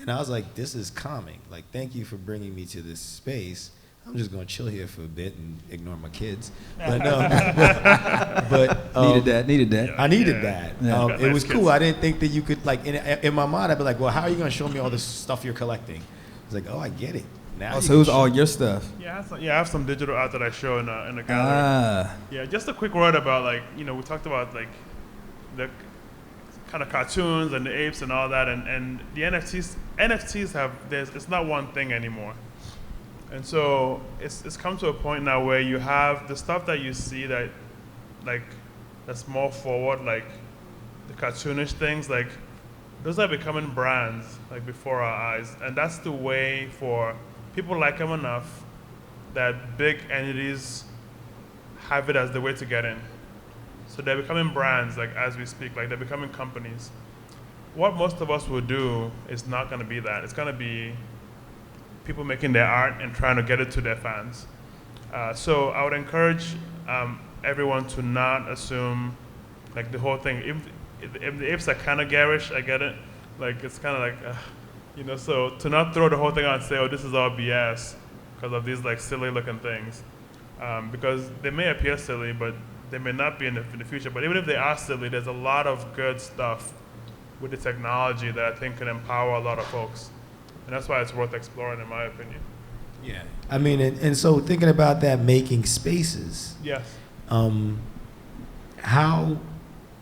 I was like, this is calming. Like, thank you for bringing me to this space. I'm just gonna chill here for a bit and ignore my kids. But needed that. I needed that. Yeah. It was cool. I didn't think that you could, like, in my mind, I'd be like, well, how are you gonna show me all this stuff you're collecting? I was like, oh, I get it. Now so it was all your stuff. Yeah, I have some digital art that I show in a gallery. Yeah, just a quick word about, like, we talked about, like, the kind of cartoons and the apes and all that, and the NFTs have this. It's not one thing anymore, and so it's come to a point now where you have the stuff that you see that, like, that's more forward, like the cartoonish things, like those are becoming brands, like, before our eyes, and that's the way for people like them enough that big entities have it as the way to get in. So they're becoming brands, like, as we speak, like, they're becoming companies. What most of us will do is not going to be that. It's going to be people making their art and trying to get it to their fans. So I would encourage everyone to not assume, like, the whole thing. If the apes are kind of garish, I get it. Like, it's kind of like, so to not throw the whole thing out and say, oh, this is all BS because of these, like, silly looking things. Because they may appear silly, but they may not be in the future. But even if they are silly, there's a lot of good stuff with the technology that I think can empower a lot of folks. And that's why it's worth exploring, in my opinion. Yeah. I mean, and so thinking about that, making spaces. Yes. How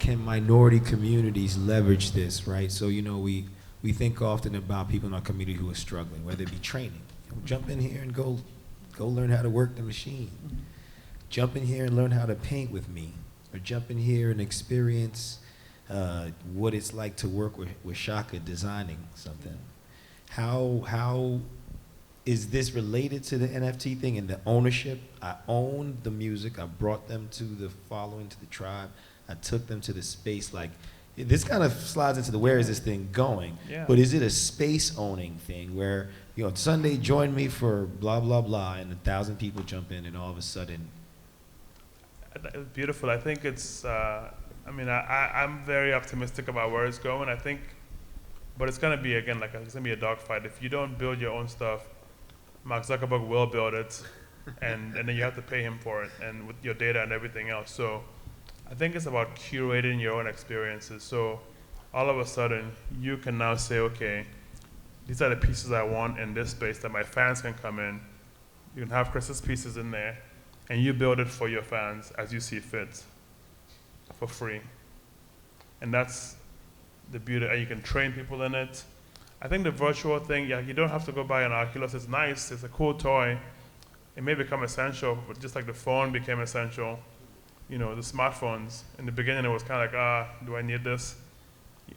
can minority communities leverage this, right? So, we think often about people in our community who are struggling, whether it be training. Jump in here and go learn how to work the machine. Jump in here and learn how to paint with me, or jump in here and experience what it's like to work with Shaka designing something. How is this related to the NFT thing and the ownership? I own the music. I brought them to the following, to the tribe. I took them to the space. Like, this kind of slides into the where is this thing going? Yeah. But is it a space owning thing where, Sunday join me for blah, blah, blah, and 1,000 people jump in, and all of a sudden. It's beautiful. I think it's, I'm very optimistic about where it's going. I think, but it's going to be, again, like, it's going to be a dogfight. If you don't build your own stuff, Mark Zuckerberg will build it. and then you have to pay him for it, and with your data and everything else. So I think it's about curating your own experiences. So all of a sudden, you can now say, okay, these are the pieces I want in this space that my fans can come in. You can have Chris's pieces in there, and you build it for your fans as you see fit, for free. And that's the beauty, and you can train people in it. I think the virtual thing, yeah, you don't have to go buy an Oculus. It's nice, it's a cool toy. It may become essential, but just like the phone became essential, the smartphones, in the beginning it was kind of like, do I need this?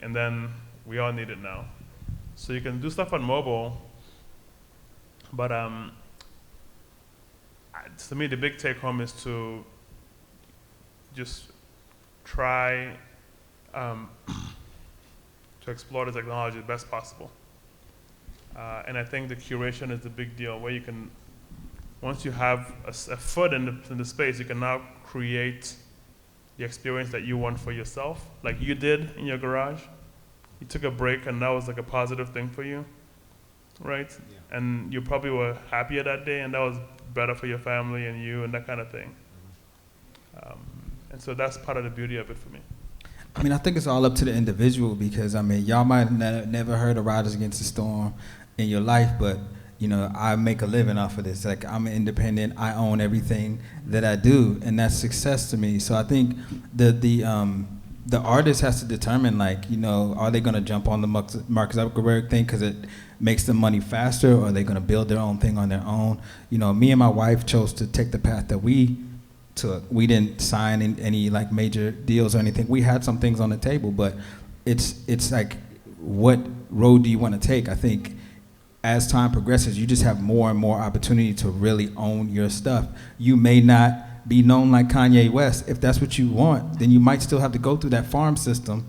And then we all need it now. So you can do stuff on mobile, but to me the big take home is to just try to explore the technology the best possible. And I think the curation is the big deal, where you can, once you have a foot in the space, you can now create the experience that you want for yourself, like you did in your garage. You took a break and that was like a positive thing for you, right? Yeah. And you probably were happier that day, and that was better for your family and you and that kind of thing. And so that's part of the beauty of it for me. I mean, I think it's all up to the individual, because, I mean, y'all might have never heard of Riders Against the Storm in your life, but, I make a living off of this. Like, I'm independent. I own everything that I do, and that's success to me. So I think the artist has to determine, like, are they going to jump on the Mark Zuckerberg thing because it makes them money faster, or are they going to build their own thing on their own? Me and my wife chose to take the path that we took. We didn't sign any like major deals or anything. We had some things on the table, but it's like, what road do you want to take? I think as time progresses, you just have more and more opportunity to really own your stuff. You may not be known like Kanye West. If that's what you want, then you might still have to go through that farm system,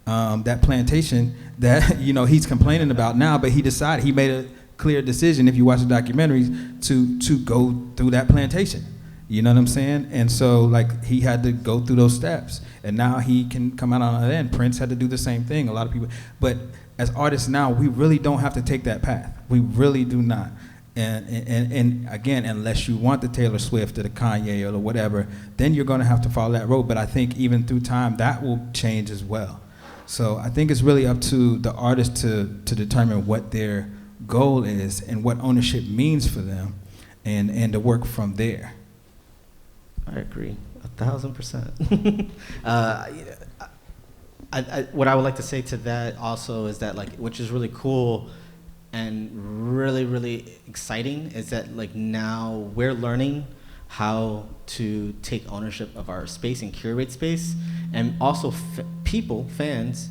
that plantation that he's complaining about now, but he made a clear decision, if you watch the documentaries, to go through that plantation. You know what I'm saying? And so, like, he had to go through those steps, and now he can come out on the end. Prince had to do the same thing. A lot of people, but as artists now, we really don't have to take that path. We really do not. And again, unless you want the Taylor Swift or the Kanye or the whatever, then you're going to have to follow that road. But I think even through time, that will change as well. So I think it's really up to the artist to determine what their goal is and what ownership means for them, and to work from there. I agree, 1,000%. What I would like to say to that also is that, like, which is really cool and really, really exciting, is that, like, now we're learning how to take ownership of our space and curate space, and also fans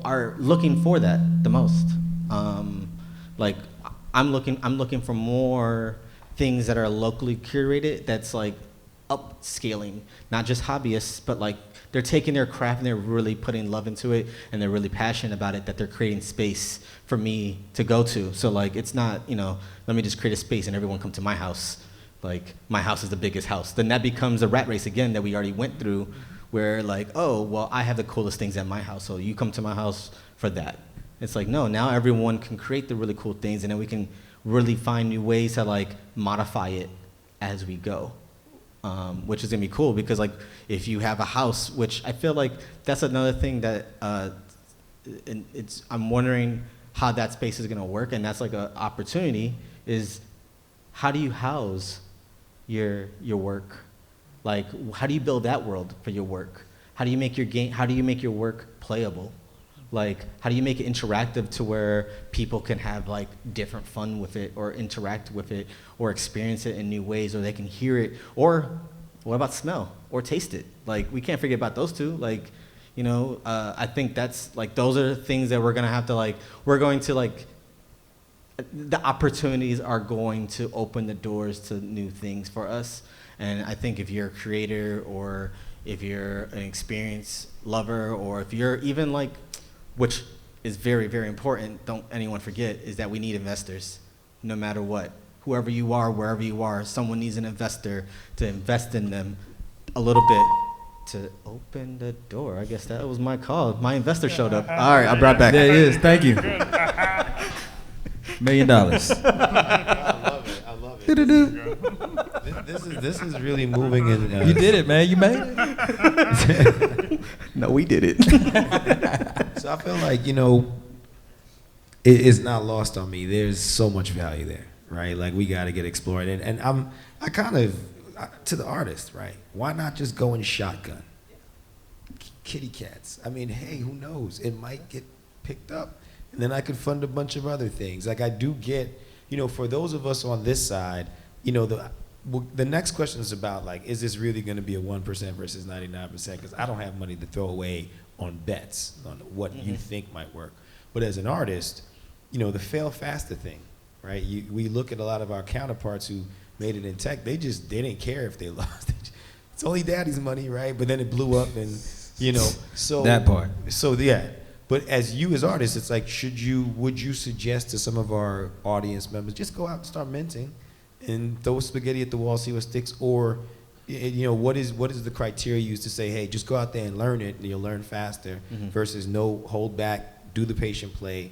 are looking for that the most. Like, I'm looking for more things that are locally curated, that's like upscaling, not just hobbyists, but like they're taking their craft and they're really putting love into it, and they're really passionate about it, that they're creating space for me to go to. So like, it's not, let me just create a space and everyone come to my house. Like, my house is the biggest house. Then that becomes a rat race again that we already went through, where like, oh, well, I have the coolest things at my house, so you come to my house for that. It's like, no, now everyone can create the really cool things, and then we can really find new ways to like modify it as we go, which is gonna be cool, because like, if you have a house, which I feel like that's another thing that I'm wondering how that space is gonna work, and that's like an opportunity, is how do you house your work? Like, how do you build that world for your work? How do you make your game? How do you make your work playable? Like, how do you make it interactive to where people can have like different fun with it, or interact with it, or experience it in new ways, or they can hear it, or what about smell or taste it? Like, we can't forget about those two. Like, I think that's like, those are things that we're gonna have to like, the opportunities are going to open the doors to new things for us. And I think if you're a creator, or if you're an experienced lover, or if you're even like, which is very, very important, don't anyone forget, is that we need investors, no matter what. Whoever you are, wherever you are, someone needs an investor to invest in them a little bit to open the door. I guess that was my call. My investor showed up. All right, I brought back. There it is. Thank you. $1 million. I love it. This is really moving in. You did it, man. You made it. No, we did it. So I feel like, it's not lost on me. There's so much value there, right? Like, we got to get explored. And I kind of, to the artist, right? Why not just go and shotgun? Kitty cats. I mean, hey, who knows? It might get picked up. And then I could fund a bunch of other things. Like, I do get, for those of us on this side, the next question is about, like, is this really going to be a 1% versus 99%? Because I don't have money to throw away on bets on what you think might work. But as an artist, the fail faster thing, right? We look at a lot of our counterparts who made it in tech. They didn't care if they lost. It's only daddy's money, right? But then it blew up, and so That part. So yeah. But as artists, it's like, would you suggest to some of our audience members, just go out and start minting and throw spaghetti at the wall, see what sticks? Or, what is the criteria used to say, hey, just go out there and learn it, and you'll learn faster, versus no, hold back, do the patient play?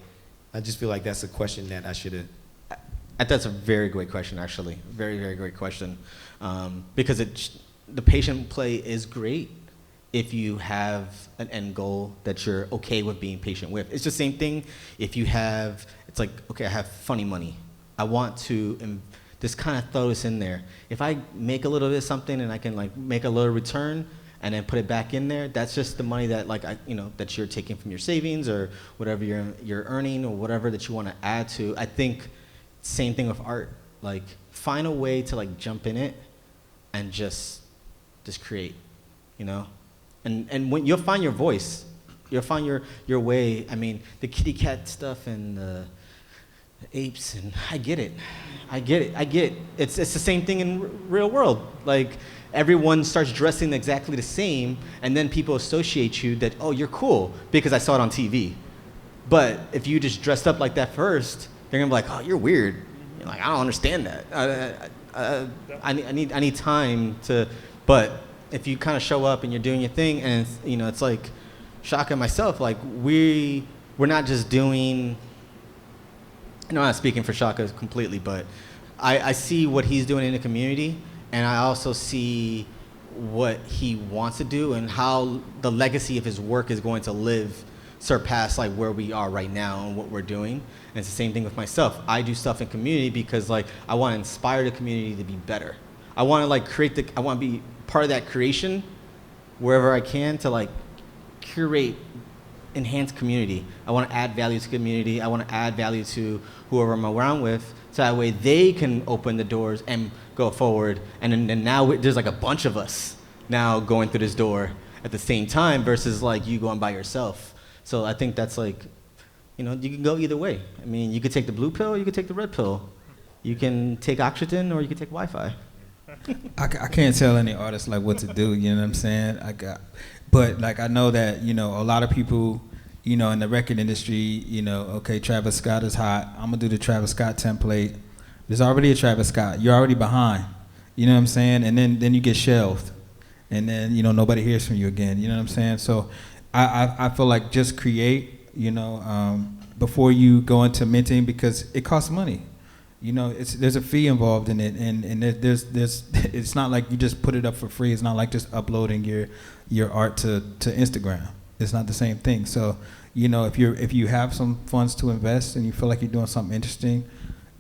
I just feel like that's a question that I should have. That's a very great question, actually. Very, very great question. Because the patient play is great if you have an end goal that you're okay with being patient with. It's the same thing if you have, it's like, okay, I have funny money. I want to just kind of throw this in there. If I make a little bit of something and I can like make a little return and then put it back in there, that's just the money that that you're taking from your savings or whatever you're earning or whatever that you want to add to. I think same thing with art. Like, find a way to like jump in it and just create, And when you'll find your voice, you'll find your way. I mean, the kitty cat stuff and the apes, and I get it. It's the same thing in real world. Like, everyone starts dressing exactly the same, and then people associate you that, oh, you're cool because I saw it on TV. But if you just dressed up like that first, they're gonna be like, oh, you're weird. You're like, I don't understand that. I need time to, but if you kind of show up and you're doing your thing, and it's like Shaka and myself, like we're not just doing. I'm not speaking for Shaka completely, but I see what he's doing in the community, and I also see what he wants to do and how the legacy of his work is going to surpass like where we are right now and what we're doing. And it's the same thing with myself. I do stuff in community because like I want to inspire the community to be better. I want to like I want to be part of that creation wherever I can to like curate, enhance community. I want to add value to community. I want to add value to whoever I'm around with, so that way they can open the doors and go forward. And then now there's like a bunch of us now going through this door at the same time versus like you going by yourself. So I think that's like, you can go either way. I mean, you could take the blue pill or you could take the red pill. You can take oxygen or you can take Wi-Fi. I can't tell any artist like what to do, you know what I'm saying? But like I know that, a lot of people, in the record industry, okay, Travis Scott is hot. I'm gonna do the Travis Scott template. There's already a Travis Scott. You're already behind. You know what I'm saying? And then you get shelved. And then, nobody hears from you again. You know what I'm saying? So I feel like just create, before you go into minting, because it costs money. There's a fee involved in it, and there's it's not like you just put it up for free. It's not like just uploading your art to Instagram. It's not the same thing. So, if you have some funds to invest and you feel like you're doing something interesting,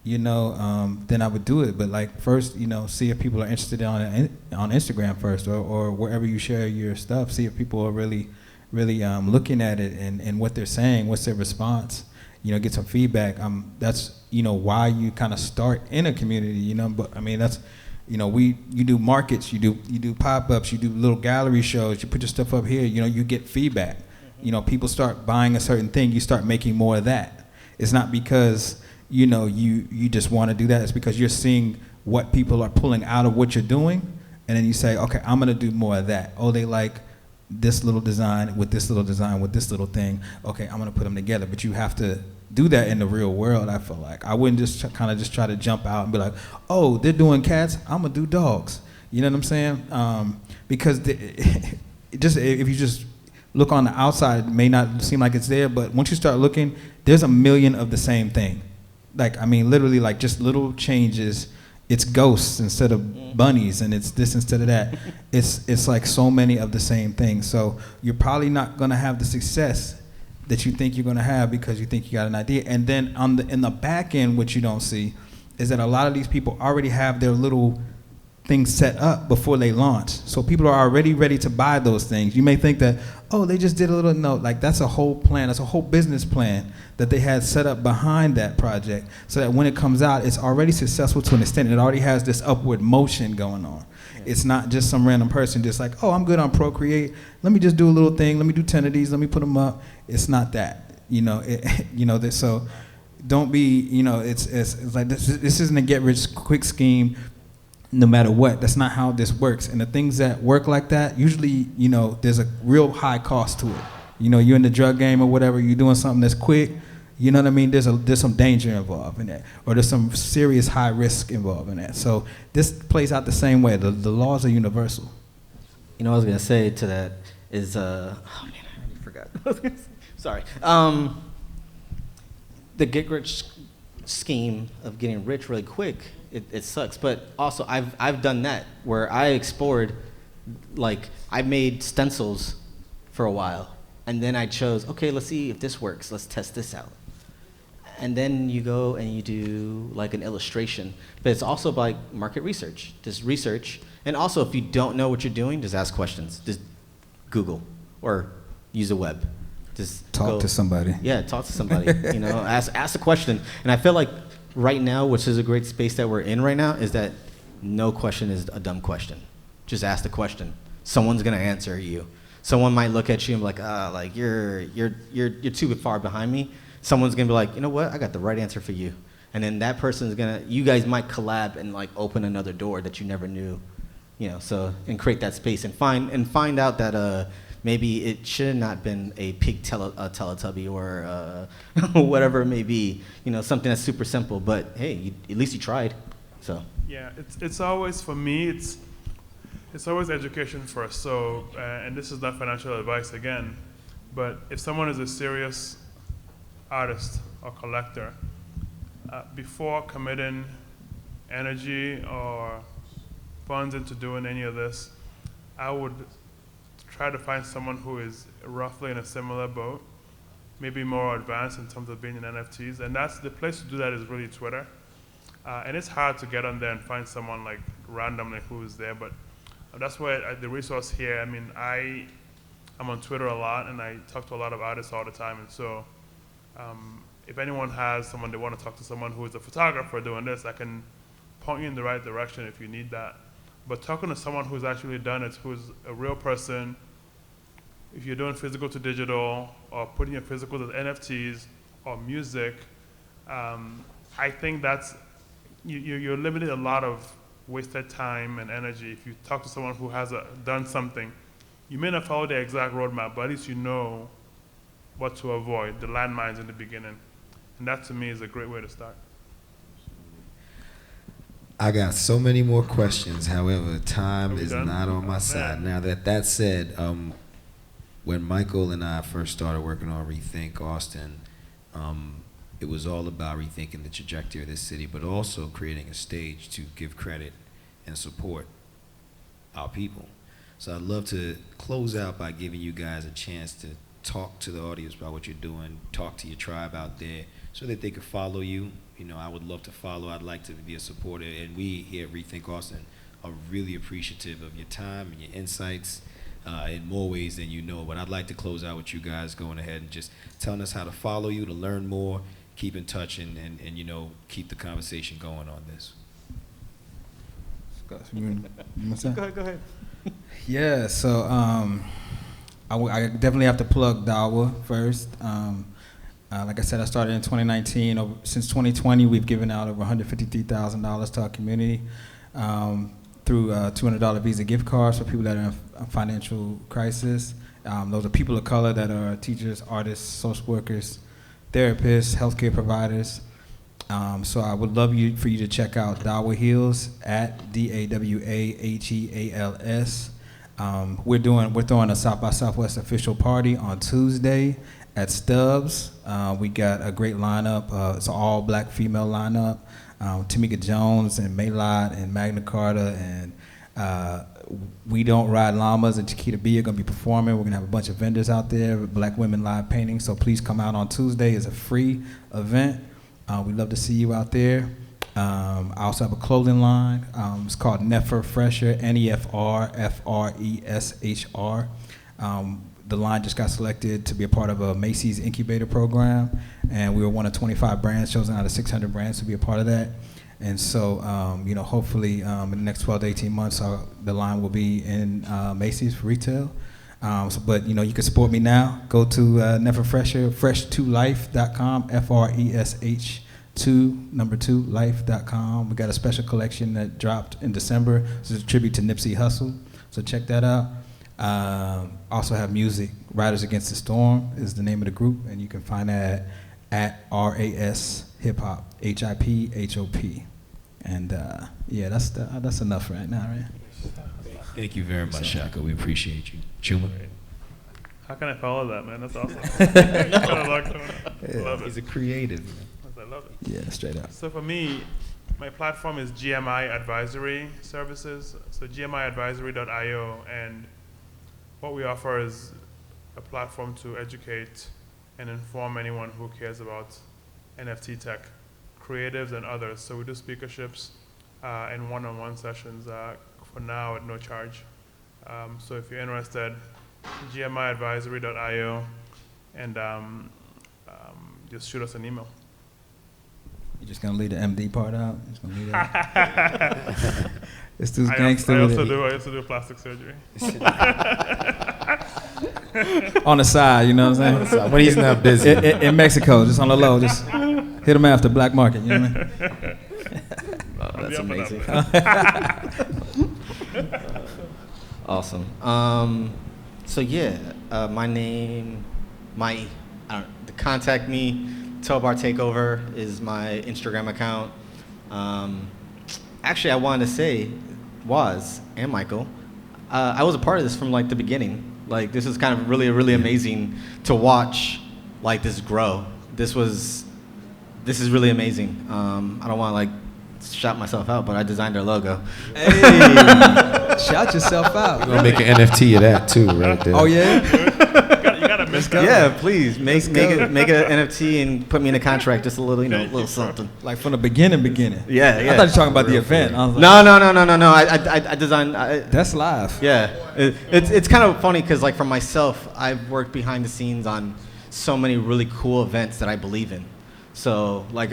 then I would do it. But like first, see if people are interested on Instagram first, or wherever you share your stuff. See if people are really looking at it and what they're saying, what's their response. Get some feedback. That's why you kind of start in a community. But I mean that's, you do markets, you do pop-ups, you do little gallery shows, you put your stuff up here. You get feedback. People start buying a certain thing, you start making more of that. It's not because you just want to do that. It's because you're seeing what people are pulling out of what you're doing, and then you say, okay, I'm gonna do more of that. Oh, they like this little design with this little design with this little thing. Okay, I'm gonna put them together. But you have to do that in the real world. I feel like I wouldn't just try to jump out and be like, oh, they're doing cats, I'm gonna do dogs. You know what I'm saying? Because if you just look on the outside, it may not seem like it's there, but once you start looking, there's a million of the same thing. Like, I mean, literally, like just little changes it's ghosts instead of bunnies, and it's this instead of that. It's like so many of the same things. So you're probably not gonna have the success that you think you're gonna have because you think you got an idea. And then in the back end, what you don't see is that a lot of these people already have their little things set up before they launch. So people are already ready to buy those things. You may think that, oh, they just did a little, no, like that's a whole plan, that's a whole business plan that they had set up behind that project so that when it comes out, it's already successful to an extent. It already has this upward motion going on. It's not just some random person just like, oh, I'm good on Procreate. Let me just do a little thing. Let me do 10 of these. Let me put them up. It's not that, so don't be, it's like this isn't a get rich quick scheme no matter what. That's not how this works. And the things that work like that, usually, there's a real high cost to it. You're in the drug game or whatever, you're doing something that's quick, you know what I mean? There's some danger involved in that, or there's some serious high risk involved in that. So this plays out the same way. The laws are universal. What I was gonna say to that is, oh man, I already forgot. Sorry. The get rich scheme of getting rich really quick, it sucks. But also, I've done that where I explored, like I made stencils for a while, and then I chose, okay, let's see if this works. Let's test this out. And then you go and you do like an illustration. But it's also like market research. Just research. And also, if you don't know what you're doing, just ask questions. Just Google or use the web. Just talk to somebody. Yeah, talk to somebody. Ask a question. And I feel like right now, which is a great space that we're in right now, is that no question is a dumb question. Just ask the question. Someone's gonna answer you. Someone might look at you and be like, you're too far behind me. Someone's gonna be like, you know what? I got the right answer for you. And then that person's you guys might collab and like open another door that you never knew. And create that space and find out that maybe it should have not been a pig Teletubby or whatever it may be. Something that's super simple. But hey, at least you tried. So yeah, it's always, for me, it's always education first. So and this is not financial advice again, but if someone is a serious artist or collector, before committing energy or funds into doing any of this, I would try to find someone who is roughly in a similar boat, maybe more advanced in terms of being in NFTs. And that's the place to do that, is really Twitter. And it's hard to get on there and find someone like randomly who is there, but that's why the resource here, I mean, I'm on Twitter a lot and I talk to a lot of artists all the time. And so if anyone has someone they want to talk to, someone who is a photographer doing this, I can point you in the right direction if you need that. But talking to someone who's actually done it, who's a real person, if you're doing physical to digital or putting your physical to NFTs or music, I think that's, you're limiting a lot of wasted time and energy. If you talk to someone who has done something, you may not follow the exact roadmap, but at least you know what to avoid, the landmines in the beginning. And that to me is a great way to start. I got so many more questions. However, time is not on my side. Now that said, when Michael and I first started working on Rethink Austin, it was all about rethinking the trajectory of this city, but also creating a stage to give credit and support our people. So I'd love to close out by giving you guys a chance to talk to the audience about what you're doing, talk to your tribe out there so that they could follow you. I would love to follow. I'd like to be a supporter. And we here at Rethink Austin are really appreciative of your time and your insights in more ways than you know. But I'd like to close out with you guys going ahead and just telling us how to follow you, to learn more, keep in touch, and keep the conversation going on this. Go ahead. Yeah, so I definitely have to plug Dawa first. Like I said, I started in 2019. Since 2020, we've given out over $153,000 to our community through $200 Visa gift cards for people that are in a financial crisis. Those are people of color that are teachers, artists, social workers, therapists, healthcare providers. So I would love for you to check out Dawa Heals at DAWAHEALS. We're throwing a South by Southwest official party on Tuesday at Stubbs. We got a great lineup. It's an all black female lineup. Tamika Jones and Maylot and Magna Carta and We Don't Ride Llamas and Chiquita B are going to be performing. We're going to have a bunch of vendors out there, Black Women Live Painting. So please come out on Tuesday. It's a free event. We'd love to see you out there. I also have a clothing line. It's called Nefer Fresher, NEFR-FRESHR. The line just got selected to be a part of a Macy's incubator program, and we were one of 25 brands chosen out of 600 brands to be a part of that. And so, hopefully in the next 12 to 18 months, the line will be in Macy's for retail. But you can support me now. Go to Never Fresher, fresh2life.com, FRESH2life.com. We got a special collection that dropped in December. This is a tribute to Nipsey Hussle, so check that out. Also have music. Riders Against the Storm is the name of the group, and you can find that at RAS Hip Hop, HIPHOP. And that's enough right now, right? Thank you very much, Shaka. We appreciate you. Chuma. How can I follow that, man? That's awesome. Love it. He's a creative. I love it. Yeah, straight up. So for me, my platform is GMI Advisory Services. So gmiadvisory.io, and what we offer is a platform to educate and inform anyone who cares about NFT tech, creatives and others. So we do speakerships and one-on-one sessions for now at no charge. So if you're interested, gmiadvisory.io, and just shoot us an email. You're just gonna leave the MD part out? Just gonna leave that? It's too I gangster. also do plastic surgery. On the side, you know what I'm saying? When he's not busy. In Mexico, just on the low, just hit him after black market, you know what I mean? Oh, that's amazing. Awesome. So yeah, my name, to contact me, Tobar Takeover is my Instagram account. Actually, I wanted to say, and Michael, I was a part of this from like the beginning. Like this is kind of really amazing to watch, like this grow. This is really amazing. I don't want to like shout myself out, but I designed their logo. Hey, shout yourself out. We're gonna make an NFT of that too, right there. Oh yeah. You gotta miss that. Yeah, please make an NFT and put me in a contract, just a little, little something. Like from the beginning. Yeah. I thought you were talking about the event. I was like, No. I designed. That's live. Yeah, it's kind of funny because like for myself, I've worked behind the scenes on so many really cool events that I believe in. So like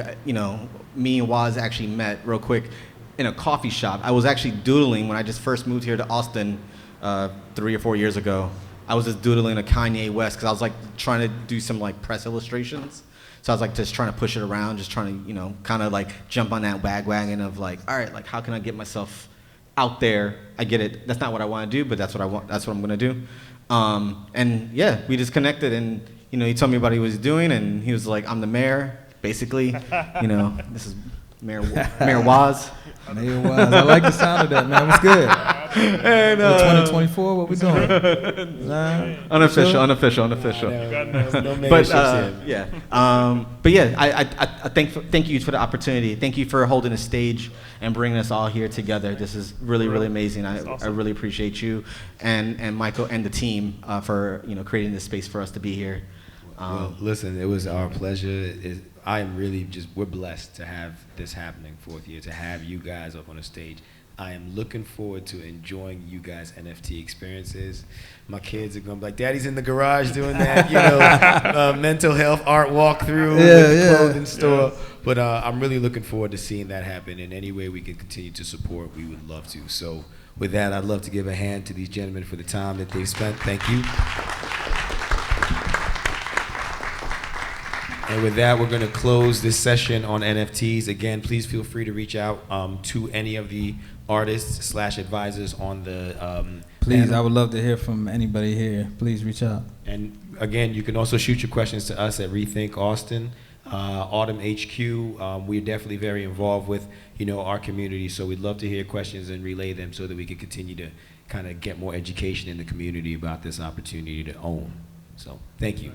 me and Waz actually met real quick in a coffee shop. I was actually doodling when I just first moved here to Austin 3 or 4 years ago. I was just doodling a Kanye West because I was like trying to do some like press illustrations. So I was like just trying to push it around, just trying to kind of like jump on that wagon of like, all right, like how can I get myself out there? I get it. That's not what I want to do, but that's what I want. That's what I'm gonna do. And yeah, we just connected, and he told me about what he was doing, and he was like, I'm the mayor, basically. This is Mayor Waz. Mayor Waz. I like the sound of that, man. What's good? And 2024, what we doing? Unofficial. No But yeah, I thank you for the opportunity. Thank you for holding a stage and bringing us all here together. This is really amazing. I really appreciate you and Michael and the team for creating this space for us to be here. Well, listen, it was our pleasure. I am really we're blessed to have this happening, 4th year, to have you guys up on the stage. I am looking forward to enjoying you guys' NFT experiences. My kids are going to be like, Daddy's in the garage doing that, mental health art walkthrough with the clothing store. Yeah. But I'm really looking forward to seeing that happen. In any way we can continue to support, we would love to. So with that, I'd love to give a hand to these gentlemen for the time that they've spent. Thank you. And with that, we're going to close this session on NFTs. Again, please feel free to reach out to any of the artists / advisors on the Please, panel. I would love to hear from anybody here. Please reach out. And again, you can also shoot your questions to us at Rethink Austin, Autumn HQ. We're definitely very involved with our community, so we'd love to hear questions and relay them so that we can continue to kind of get more education in the community about this opportunity to own. So thank you.